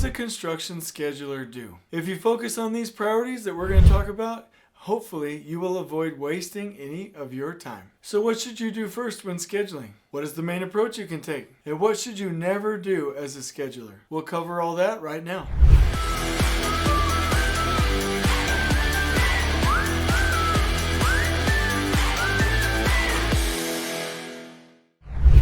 a construction scheduler do? If you focus on these priorities that we're going to talk about, hopefully you will avoid wasting any of your time. So what should you do first when scheduling? What is the main approach you can take? And what should you never do as a scheduler? We'll cover all that right now.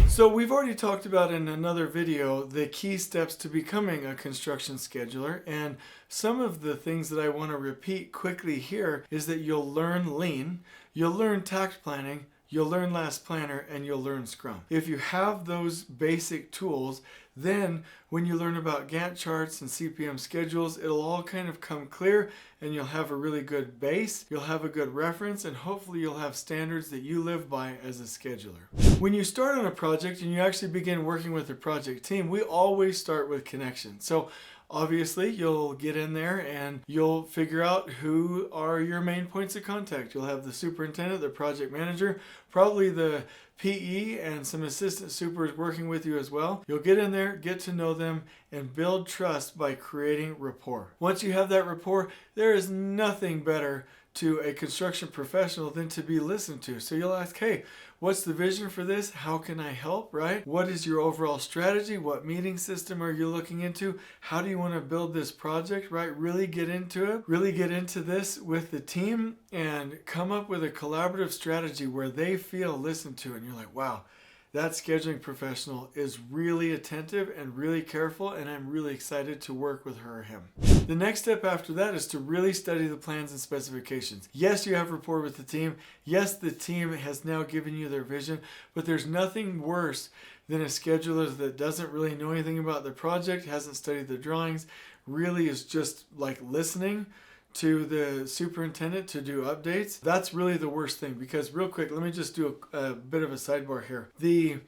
So we've already talked about in another video the key steps to becoming a construction scheduler, and some of the things that I want to repeat quickly here is that you'll learn Lean, you'll learn Takt planning, you'll learn Last Planner, and you'll learn Scrum. If you have those basic tools, then when you learn about Gantt charts and CPM schedules, it'll all kind of come clear and you'll have a really good base, you'll have a good reference, and hopefully you'll have standards that you live by as a scheduler. When you start on a project and you actually begin working with a project team, we always start with connection. So obviously, you'll get in there and you'll figure out who are your main points of contact. You'll have the superintendent, the project manager, probably the PE, and some assistant supers working with you as well. You'll get in there, get to know them, and build trust by creating rapport. Once you have that rapport, there is nothing better to a construction professional than to be listened to. So you'll ask, hey, what's the vision for this? How can I help, right? What is your overall strategy? What meeting system are you looking into? How do you want to build this project, right? Really get into it. Really get into this with the team and come up with a collaborative strategy where they feel listened to. And you're like, wow, that scheduling professional is really attentive and really careful, and I'm really excited to work with her or him. The next step after that is to really study the plans and specifications. Yes, you have rapport with the team. Yes, the team has now given you their vision, but there's nothing worse than a scheduler that doesn't really know anything about the project, hasn't studied the drawings, really is just like listening to the superintendent to do updates. That's really the worst thing, because real quick, let me just do a bit of a sidebar here. The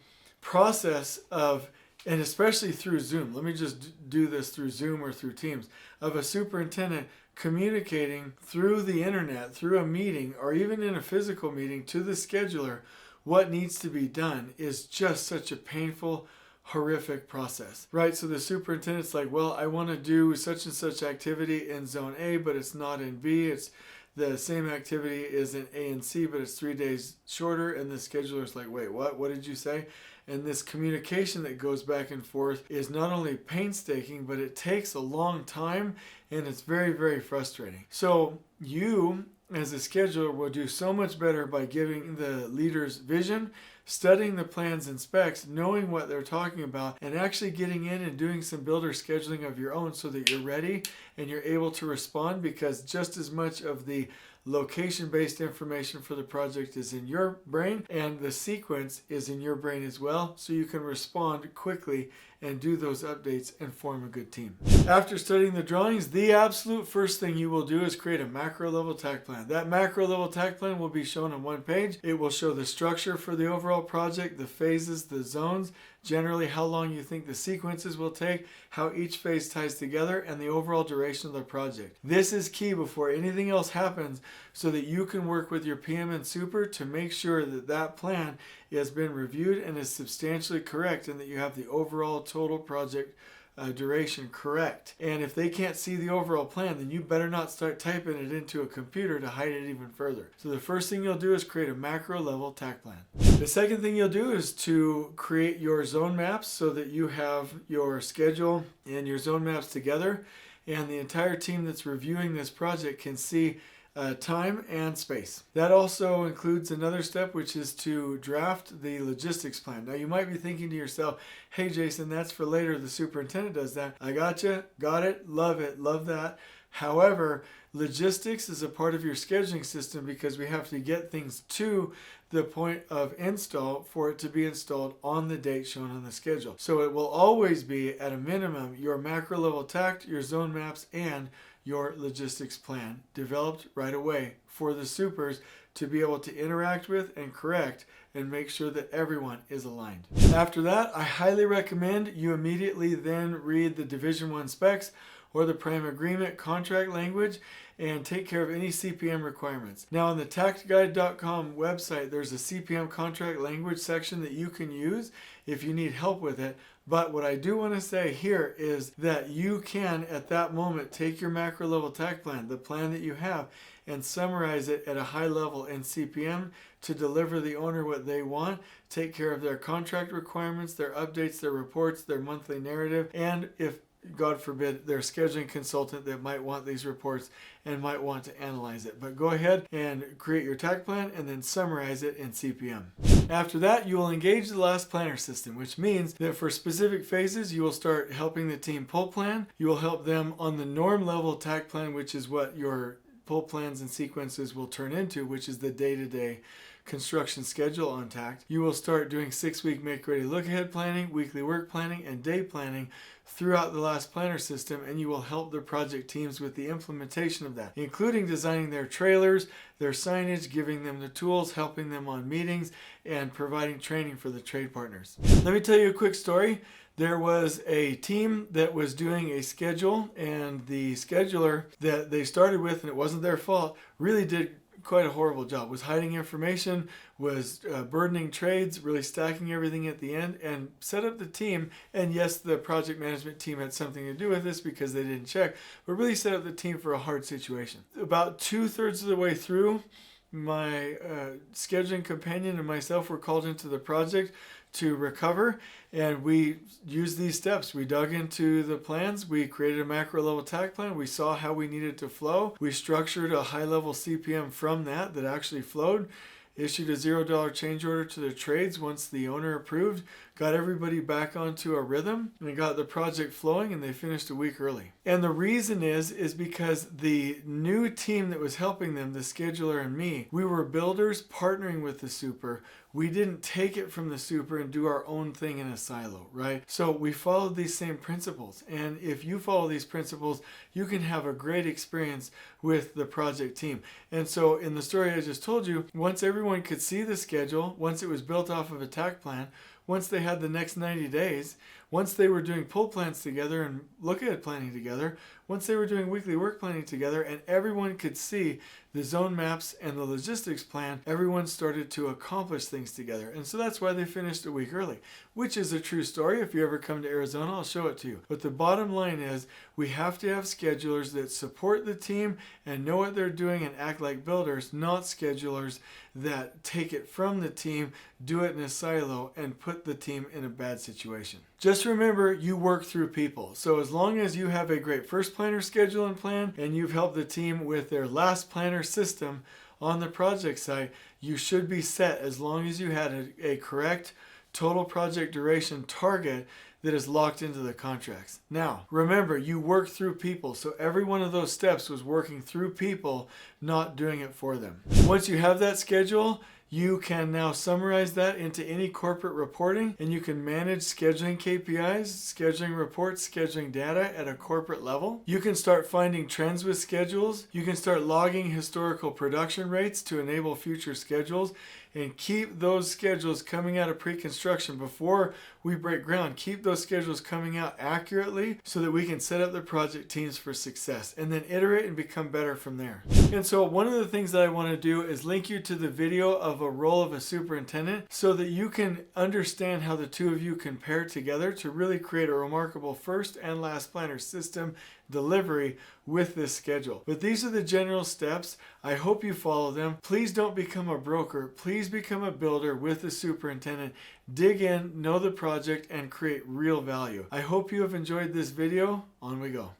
process of, and especially through Zoom, let me just do this through Zoom or through Teams, of a superintendent communicating through the internet, through a meeting, or even in a physical meeting to the scheduler what needs to be done is just such a painful, horrific process, right? So the superintendent's like, well, I want to do such and such activity in zone A, but it's not in B. It's the same activity is in A and C, but it's 3 days shorter. And the scheduler's like, wait, what? What did you say? And this communication that goes back and forth is not only painstaking, but it takes a long time, and it's very, very frustrating. So you, as a scheduler, will do so much better by giving the leaders vision, studying the plans and specs, knowing what they're talking about, and actually getting in and doing some builder scheduling of your own so that you're ready and you're able to respond, because just as much of the location-based information for the project is in your brain, and the sequence is in your brain as well, so you can respond quickly and do those updates and form a good team. After studying the drawings, the absolute first thing you will do is create a macro level Takt plan. That macro level Takt plan will be shown on one page. It will show the structure for the overall project, the phases, the zones, generally how long you think the sequences will take, how each phase ties together, and the overall duration of the project. This is key before anything else happens, so that you can work with your PM and super to make sure that that plan has been reviewed and is substantially correct, and that you have the overall total project duration correct. And if they can't see the overall plan, then you better not start typing it into a computer to hide it even further. So the first thing you'll do is create a macro level Takt plan. The second thing you'll do is to create your zone maps so that you have your schedule and your zone maps together, and the entire team that's reviewing this project can see time and space. That also includes another step, which is to draft the logistics plan. Now you might be thinking to yourself, hey Jason, that's for later, the superintendent does that. I gotcha, got it, love that. However, logistics is a part of your scheduling system, because we have to get things to the point of install for it to be installed on the date shown on the schedule. So it will always be, at a minimum, your macro level Takt, your zone maps, and your logistics plan developed right away for the supers to be able to interact with and correct and make sure that everyone is aligned. After that, I highly recommend you immediately then read the Division 1 specs, or the prime agreement contract language and take care of any CPM requirements. Now on the taktguide.com website, there's a CPM contract language section that you can use if you need help with it. But what I do want to say here is that you can, at that moment, take your macro level Takt plan, the plan that you have, and summarize it at a high level in CPM to deliver the owner what they want, take care of their contract requirements, their updates, their reports, their monthly narrative, and if God forbid, their scheduling consultant that might want these reports and might want to analyze it. But go ahead and create your Takt plan and then summarize it in CPM. After that, you will engage the last planner system, which means that for specific phases, you will start helping the team pull plan. You will help them on the norm level Takt plan, which is what your pull plans and sequences will turn into, which is the day-to-day construction schedule on Takt. You will start doing 6-week make-ready look-ahead planning, weekly work planning, and day planning throughout the last planner system, and you will help the project teams with the implementation of that, including designing their trailers, their signage, giving them the tools, helping them on meetings, and providing training for the trade partners. Let me tell you a quick story. There was a team that was doing a schedule, and the scheduler that they started with, and it wasn't their fault, really did quite a horrible job, was hiding information, was burdening trades, really stacking everything at the end, and set up the team. And yes, the project management team had something to do with this because they didn't check, but really set up the team for a hard situation. About 2/3 of the way through, my scheduling companion and myself were called into the project to recover, and we used these steps. We dug into the plans, we created a macro level Takt plan, we saw how we needed to flow, we structured a high level CPM from that actually flowed, issued a $0 change order to the trades once the owner approved, got everybody back onto a rhythm, and got the project flowing, and they finished a week early. And the reason is because the new team that was helping them, the scheduler and me, we were builders partnering with the super. We didn't take it from the super and do our own thing in a silo, right? So we followed these same principles. And if you follow these principles, you can have a great experience with the project team. And so in the story I just told you, once everyone could see the schedule, once it was built off of a Takt plan, once they had the next 90 days, once they were doing pull plans together and look-ahead planning together, once they were doing weekly work planning together, and everyone could see the zone maps and the logistics plan, everyone started to accomplish things together. And so that's why they finished a week early, which is a true story. If you ever come to Arizona, I'll show it to you. But the bottom line is we have to have schedulers that support the team and know what they're doing and act like builders, not schedulers that take it from the team, do it in a silo, and put the team in a bad situation. Just remember, you work through people. So as long as you have a great first planner schedule and plan, and you've helped the team with their last planner system on the project site, you should be set as long as you had a correct total project duration target that is locked into the contracts. Now, remember, you work through people, so every one of those steps was working through people, not doing it for them. Once you have that schedule, you can now summarize that into any corporate reporting, and you can manage scheduling KPIs, scheduling reports, scheduling data at a corporate level. You can start finding trends with schedules. You can start logging historical production rates to enable future schedules, and keep those schedules coming out of pre-construction before we break ground. Keep those schedules coming out accurately so that we can set up the project teams for success, and then iterate and become better from there. And so one of the things that I want to do is link you to the video of a role of a superintendent so that you can understand how the two of you can pair together to really create a remarkable first and last planner system delivery with this schedule. But these are the general steps. I hope you follow them. Please don't become a broker. Please become a builder with the superintendent. Dig in, know the project, and create real value. I hope you have enjoyed this video. On we go.